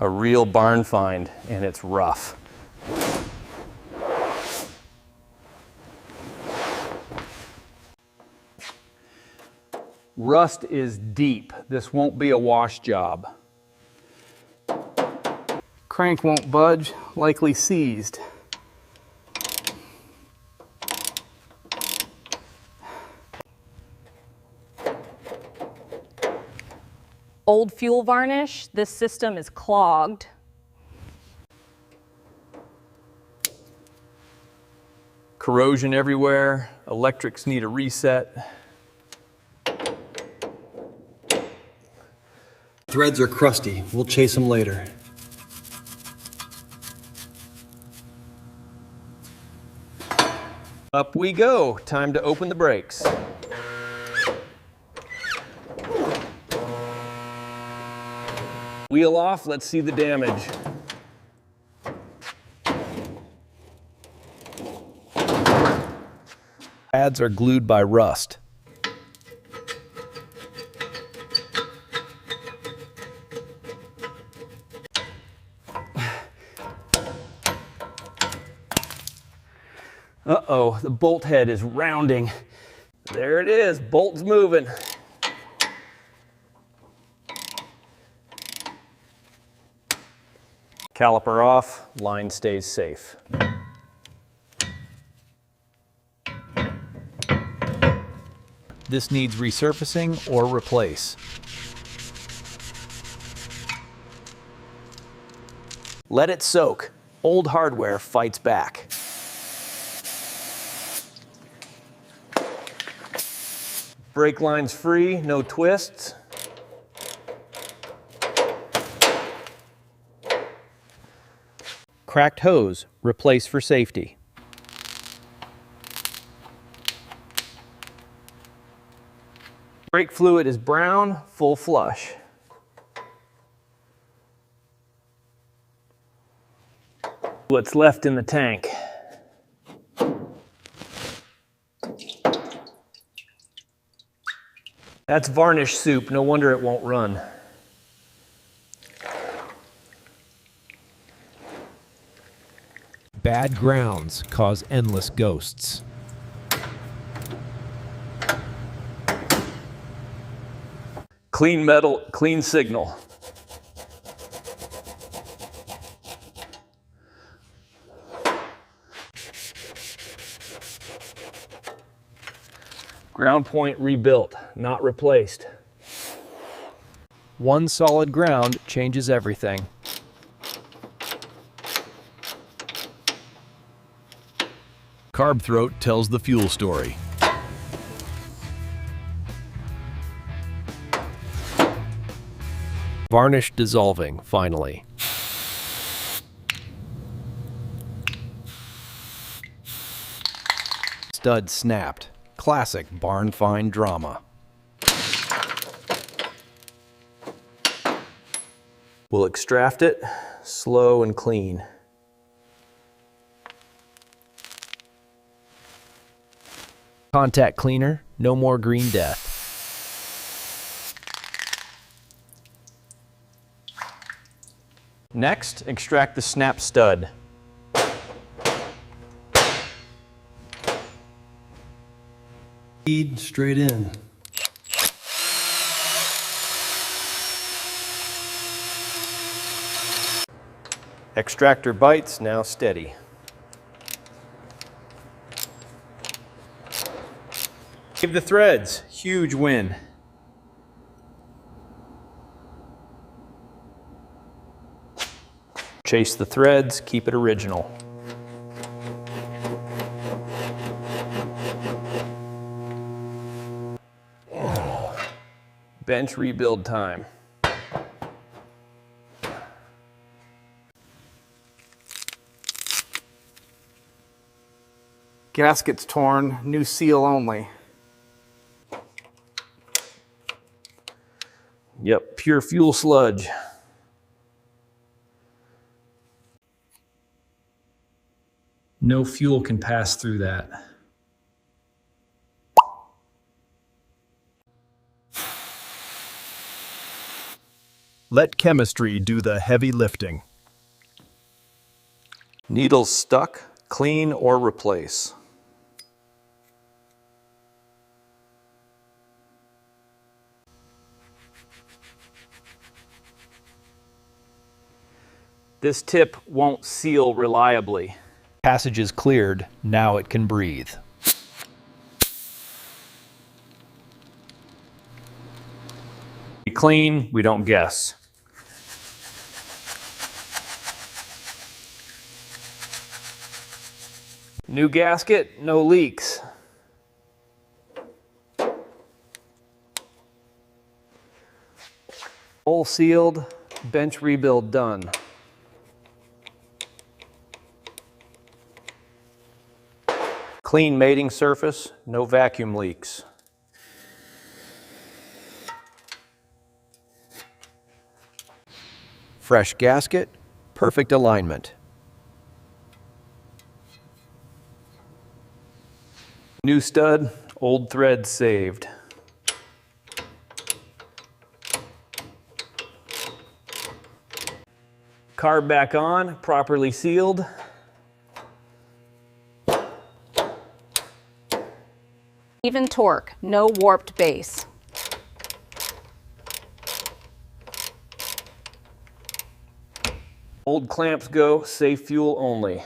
A real barn find, and it's rough. Rust is deep. This won't be a wash job. Crank won't budge, likely seized. Old fuel varnish, this system is clogged. Corrosion everywhere, electrics need a reset. Threads are crusty. We'll chase them later. Up we go. Time to open the brakes. Wheel off, let's see the damage. Pads are glued by rust. Uh-oh, the bolt head is rounding. There it is, bolt's moving. Caliper off, line stays safe. This needs resurfacing or replace. Let it soak. Old hardware fights back. Brake line's free, no twists. Cracked hose, replace for safety. Brake fluid is brown, full flush. What's left in the tank? That's varnish soup, no wonder it won't run. Bad grounds cause endless ghosts. Clean metal, clean signal. Ground point rebuilt, not replaced. One solid ground changes everything. Carb throat tells the fuel story. Varnish dissolving, finally. Stud snapped. Classic barn find drama. We'll extract it, slow and clean. Contact cleaner, no more green death. Next, extract the snap stud. Feed straight in. Extractor bites, now steady. Give the threads, huge win. Chase the threads, keep it original. Bench rebuild time. Gasket's torn, new seal only. Yep, pure fuel sludge. No fuel can pass through that. Let chemistry do the heavy lifting. Needles stuck, clean or replace. This tip won't seal reliably. Passage is cleared, now it can breathe. We clean, we don't guess. New gasket, no leaks. Hole sealed, bench rebuild done. Clean mating surface, no vacuum leaks. Fresh gasket, perfect alignment. New stud, old thread saved. Carb back on, properly sealed. Even torque, no warped base. Old clamps go, safe fuel only.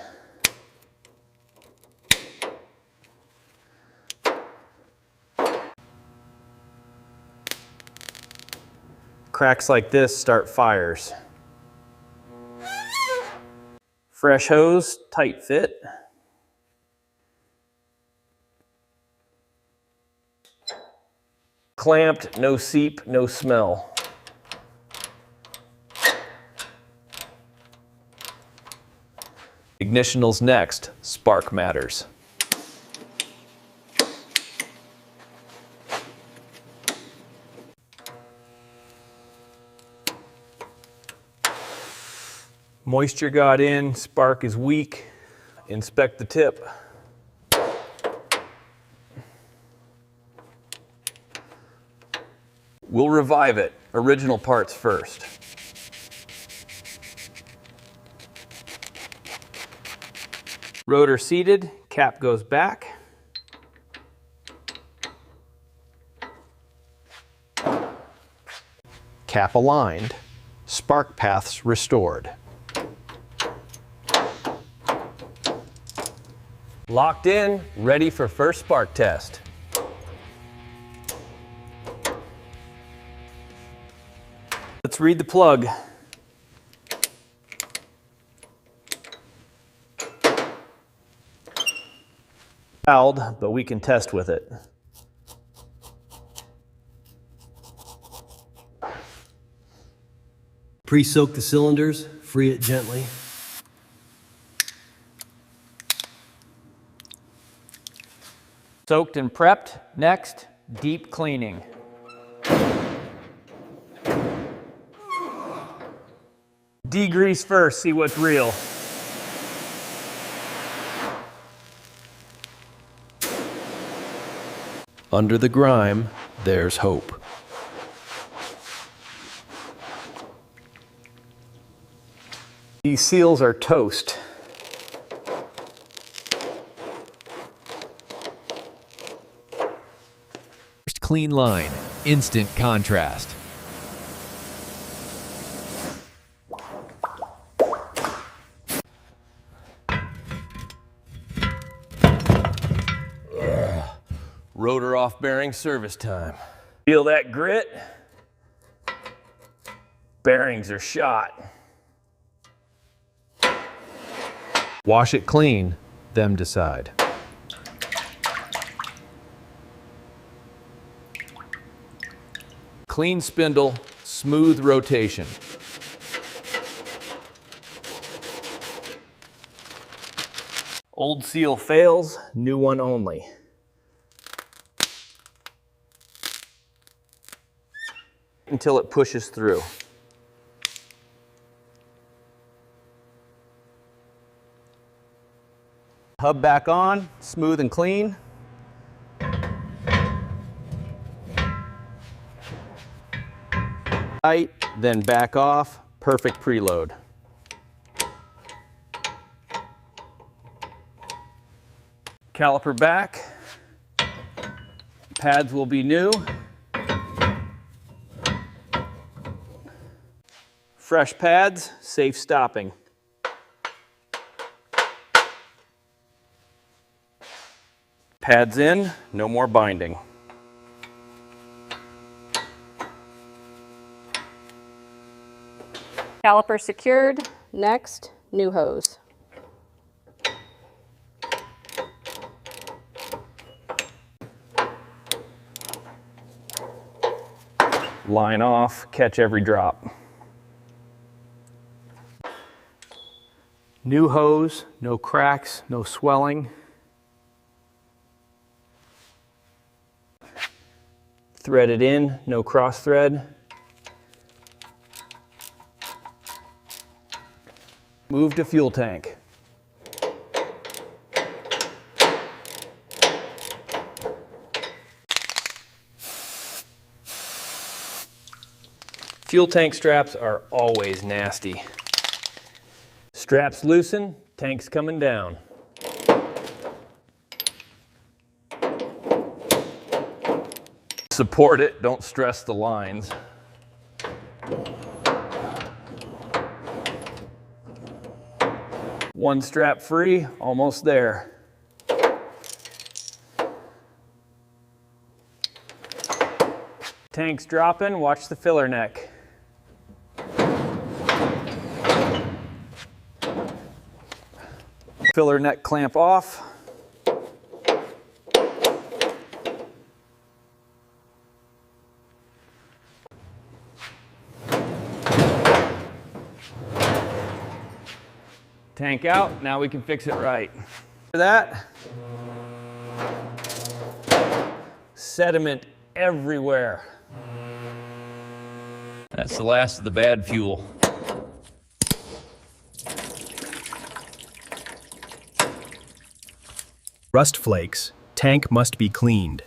Cracks like this start fires. Fresh hose, tight fit. Clamped, no seep, no smell. Ignitional's next, spark matters. Moisture got in, spark is weak. Inspect the tip. We'll revive it, original parts first. Rotor seated, cap goes back. Cap aligned, spark paths restored. Locked in, ready for first spark test. Let's read the plug. Fouled, but we can test with it. Pre-soak the cylinders, free it gently. Soaked and prepped. Next, deep cleaning. Degrease first, see what's real. Under the grime, there's hope. These seals are toast. First clean line, instant contrast. Rotor off bearing service time. Feel that grit? Bearings are shot. Wash it clean, them decide. Clean spindle, smooth rotation. Old seal fails, new one only. Until it pushes through. Hub back on, smooth and clean. Tight, then back off, perfect preload. Caliper back, pads will be new. Fresh pads, safe stopping. Pads in, no more binding. Caliper secured. Next, new hose. Line off, catch every drop. New hose, no cracks, no swelling. Threaded in, no cross thread. Move to fuel tank. Fuel tank straps are always nasty. Straps loosen, tank's coming down. Support it, don't stress the lines. One strap free, almost there. Tank's dropping, watch the filler neck. Filler neck clamp off. Tank out, now we can fix it right. For that, sediment everywhere. That's the last of the bad fuel. Rust flakes. Tank must be cleaned.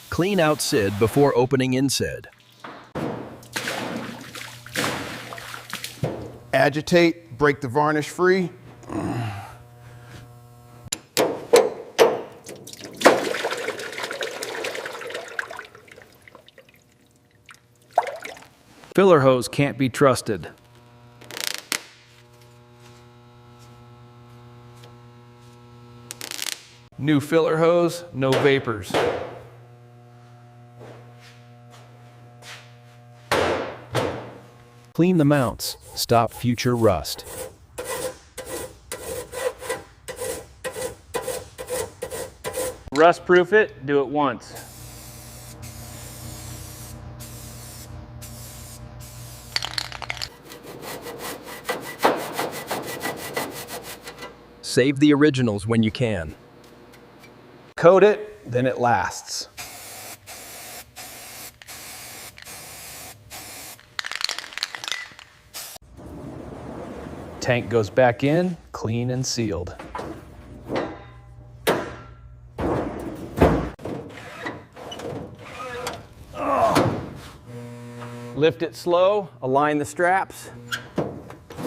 Clean out SID before opening INSID. Agitate, break the varnish free. Filler hose can't be trusted. New filler hose, no vapors. Clean the mounts. Stop future rust. Rust proof it, do it once. Save the originals when you can. Coat it, then it lasts. Tank goes back in, clean and sealed. Lift it slow, align the straps.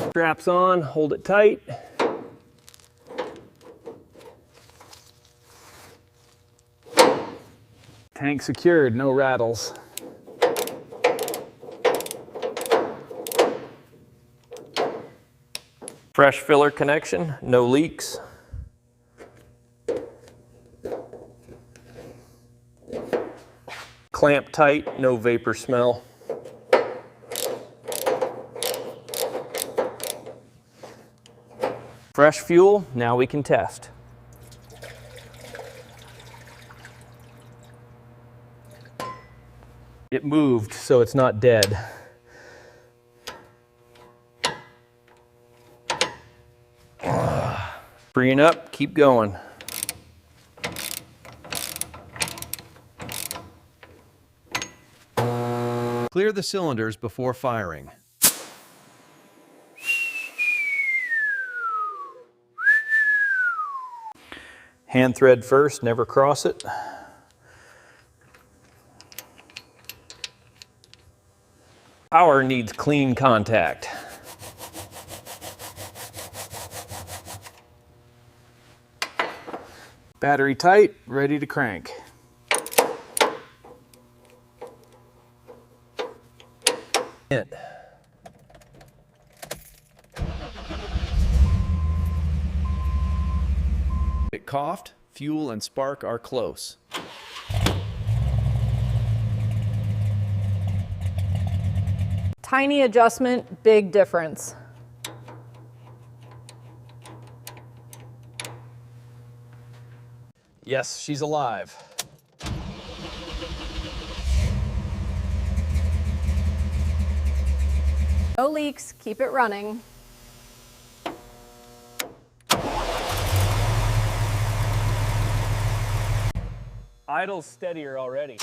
Straps on, hold it tight. Tank secured, no rattles. Fresh filler connection, no leaks. Clamp tight, no vapor smell. Fresh fuel, now we can test. It moved, so it's not dead. Freeing up, keep going. Clear the cylinders before firing. Hand thread first, never cross it. Power needs clean contact. Battery tight, ready to crank. It coughed, fuel and spark are close. Tiny adjustment, big difference. Yes, she's alive. No leaks, keep it running. Idle's steadier already.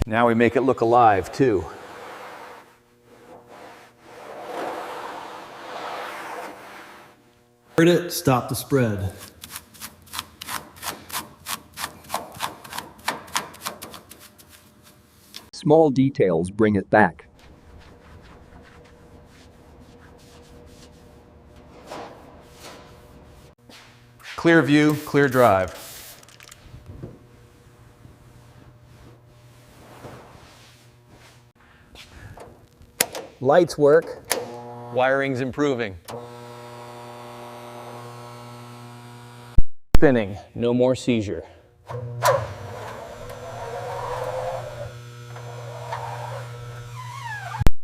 Now we make it look alive too. Heard it, stop the spread. Small details bring it back. Clear view, clear drive. Lights work. Wiring's improving. Spinning, no more seizure.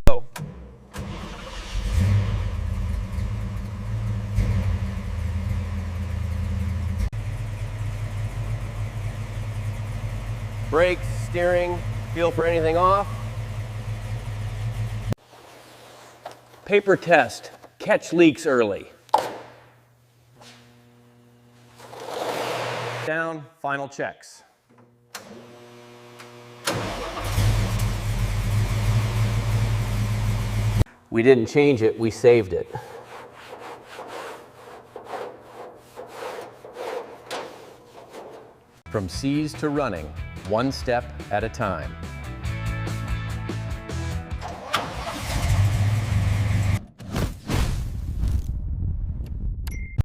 Go. Brakes, steering, feel for anything off. Paper test, catch leaks early. Down, final checks. We didn't change it, we saved it. From seized to running, one step at a time.